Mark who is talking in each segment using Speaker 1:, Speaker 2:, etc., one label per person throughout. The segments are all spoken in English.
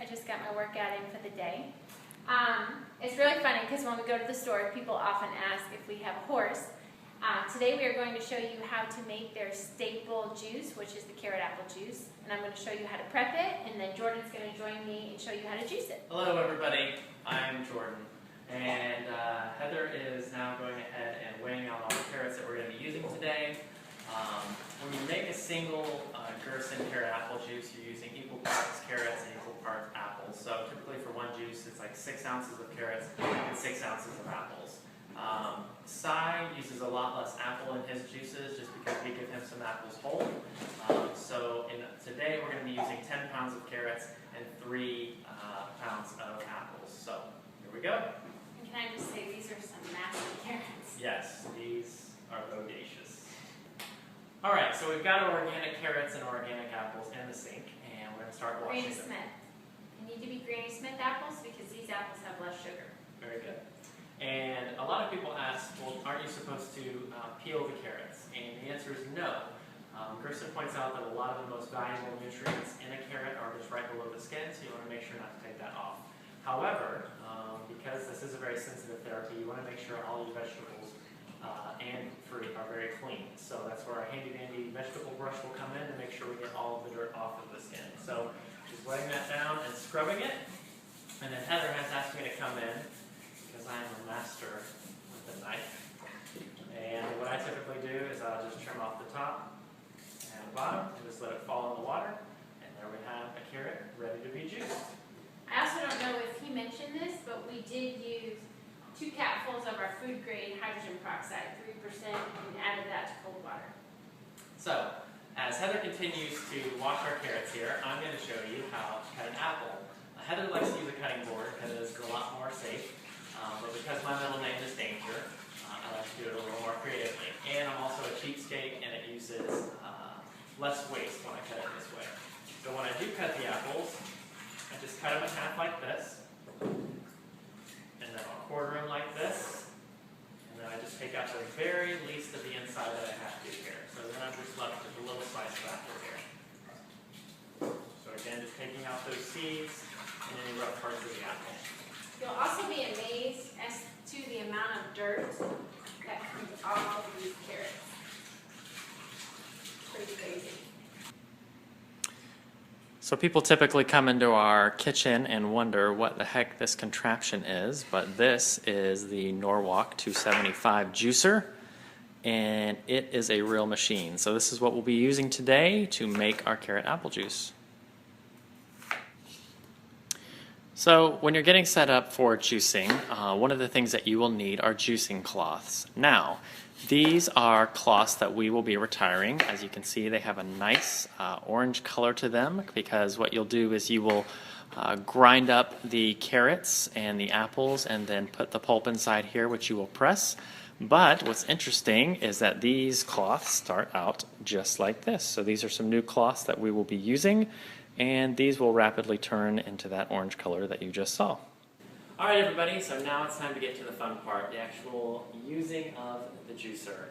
Speaker 1: just got my workout in for the day. It's really funny because when we go to the store, people often ask if we have a horse. Today we are going to show you how to make their staple juice, which is the carrot apple juice. And I'm going to show you how to prep it, and then Jordan's going to join me and show you how to juice it.
Speaker 2: Hello everybody, I'm Jordan. And Heather is now going ahead and weighing out all the carrots that we're going to be using today. When you make a single Gerson carrot apple juice, you're using equal parts carrots and equal parts apples. So typically for one juice, it's like 6 ounces of carrots and 6 ounces of apples. Cy uses a lot less apple in his juices just because we give him some apples whole. Today we're going to be using 10 pounds of carrots and 3 pounds of apples. So here we go.
Speaker 1: And can I just say, these are some massive carrots.
Speaker 2: Yes, these are bodacious. Alright, so we've got our organic carrots and organic apples in the sink, and we're going to start washing
Speaker 1: Granny
Speaker 2: them.
Speaker 1: Smith. They need to be Granny Smith apples because these apples have less sugar.
Speaker 2: Very good. And a lot of people ask, well, aren't you supposed to peel the carrots? And the answer is no. Gerson points out that a lot of the most valuable nutrients in a carrot are just right below the skin, so you want to make sure not to take that off. However, because this is a very sensitive therapy, you want to make sure all your vegetables and fruit are very clean. So that's where our handy-dandy vegetable brush will come in to make sure we get all of the dirt off of the skin. So just laying that down and scrubbing it. And then Heather has asked me to come in because I am a master with the knife. And what I typically do is I'll just trim off the top and the bottom and just let it fall in the water. And there we have a carrot ready to be juiced.
Speaker 1: I also don't know if he mentioned this, but we did use 2 capfuls of our food grade hydrogen peroxide, 3%, and added that to cold water.
Speaker 2: So, as Heather continues to wash our carrots here, I'm going to show you how to cut an apple. Heather likes to use a cutting board because it's a lot more safe, but because my middle name is Danger, I like to do it a little more creatively. And I'm also a cheapskate, and it uses less waste when I cut it this way. So when I do cut the apples, I just cut them in half like this, and then I'll quarter them like this, and then I just take out the very least of the inside that I have to here. So then I'm just left with a little slice of apple here. So again, just taking out those seeds and any rough parts of the apple.
Speaker 1: You'll also be amazed as to the amount of dirt that comes off of these carrots. Pretty crazy.
Speaker 3: So people typically come into our kitchen and wonder what the heck this contraption is, but this is the Norwalk 275 juicer, and it is a real machine. So this is what we'll be using today to make our carrot apple juice. So when you're getting set up for juicing, one of the things that you will need are juicing cloths. Now, these are cloths that we will be retiring. As you can see, they have a nice orange color to them because what you'll do is you will grind up the carrots and the apples and then put the pulp inside here, which you will press. But what's interesting is that these cloths start out just like this. So these are some new cloths that we will be using, and these will rapidly turn into that orange color that you just saw.
Speaker 2: Alright everybody, so now it's time to get to the fun part, the actual using of the juicer.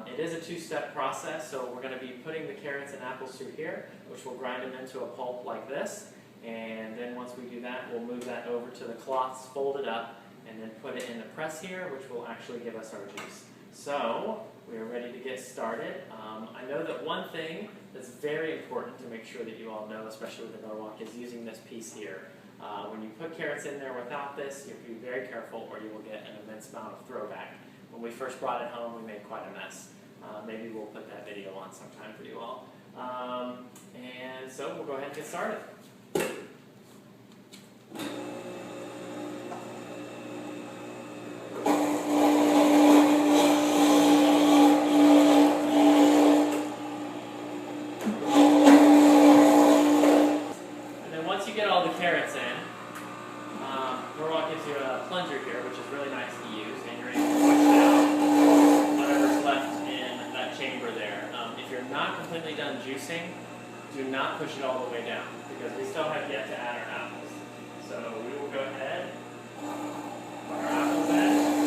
Speaker 2: It is a 2-step process, so we're going to be putting the carrots and apples through here, which will grind them into a pulp like this, and then once we do that, we'll move that over to the cloths, fold it up, and then put it in the press here, which will actually give us our juice. So, we are ready to get started. I know that one thing that's very important to make sure that you all know, especially with the Norwalk, is using this piece here. When you put carrots in there without this, you have to be very careful or you will get an immense amount of throwback. When we first brought it home, we made quite a mess. Maybe we'll put that video on sometime for you all. And so we'll go ahead and get started. Carrots in. Norwalk gives you a plunger here, which is really nice to use, and you're able to push down whatever's left in that chamber there. If you're not completely done juicing, do not push it all the way down, because we still have yet to add our apples. So we will go ahead, put our apples in.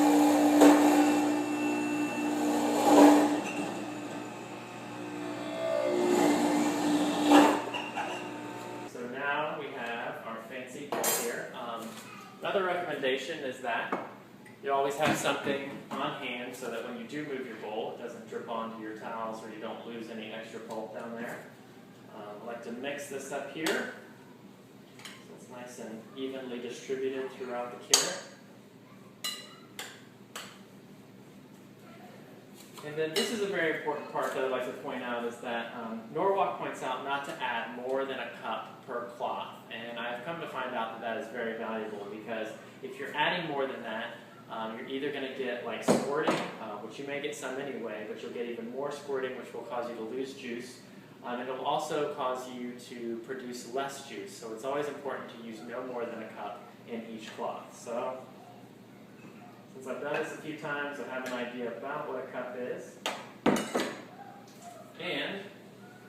Speaker 2: So now we have our
Speaker 3: fancy here. Another recommendation is that you always have something on hand so that when you do move your bowl, it doesn't drip onto your towels or you don't lose any extra pulp down there. I like to mix this up here so it's nice and evenly distributed throughout the carrot. And then this is a very important part that I'd like to point out is that Norwalk points out not to add more than a cup per cloth. And I've come to find out that that is very valuable because if you're adding more than that, you're either going to get like squirting, which you may get some anyway, but you'll get even more squirting, which will cause you to lose juice. And it'll also cause you to produce less juice. So it's always important to use no more than a cup in each cloth. So since I've done this a few times, I have an idea about what a cup is. And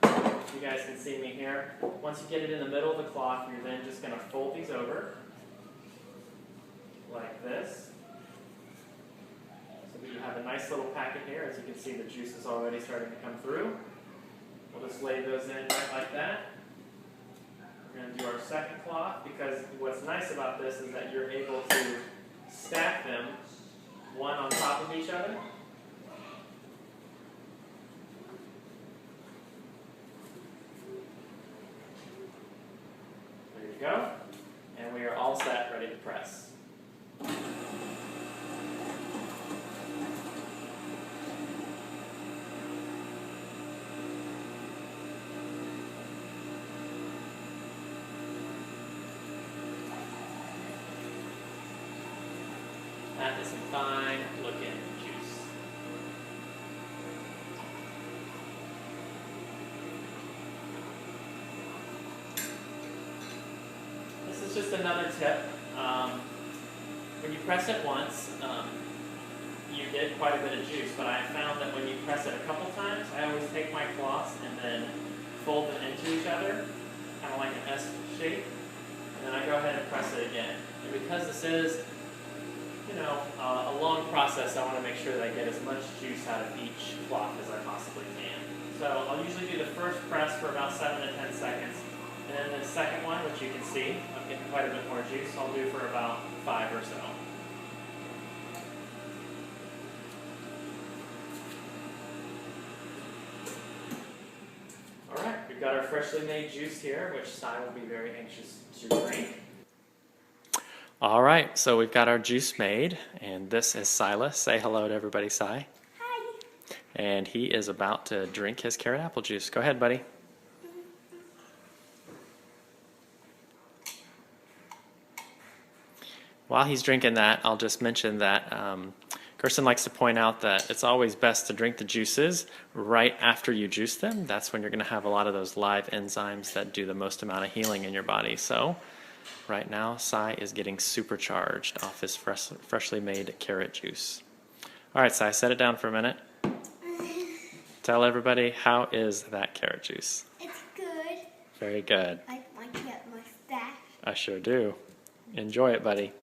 Speaker 3: you guys can see me here. Once you get it in the middle of the cloth, you're then just going to fold these over like this. So that you have a nice little packet here. As you can see, the juice is already starting to come through. We'll just lay those in right like that. We're going to do our second cloth because what's nice about this is that you're able to stack them one on top of each other. There you go. And we are all set, ready to press. That is a fine looking juice. This is just another tip. When you press it once, you get quite a bit of juice, but I found that when you press it a couple times, I always take my cloths and then fold them into each other, kind of like an S shape, and then I go ahead and press it again. And because this is a long process, I want to make sure that I get as much juice out of each cloth as I possibly can. So I'll usually do the first press for about 7 to 10 seconds, and then the second one, which you can see, I'm getting quite a bit more juice, I'll do for about 5 or so. Alright, we've got our freshly made juice here, which Sai will be very anxious to drink. All right, so we've got our juice made, and this is Silas. Say hello to everybody, Si.
Speaker 4: Hi.
Speaker 3: And he is about to drink his carrot apple juice. Go ahead, buddy. While he's drinking that, I'll just mention that Gerson likes to point out that it's always best to drink the juices right after you juice them. That's when you're going to have a lot of those live enzymes that do the most amount of healing in your body. So right now, Sai is getting supercharged off his freshly made carrot juice. All right, Sai, set it down for a minute. Tell everybody, how is that carrot juice?
Speaker 4: It's good.
Speaker 3: Very good.
Speaker 4: I want to get my stash.
Speaker 3: I sure do. Enjoy it, buddy.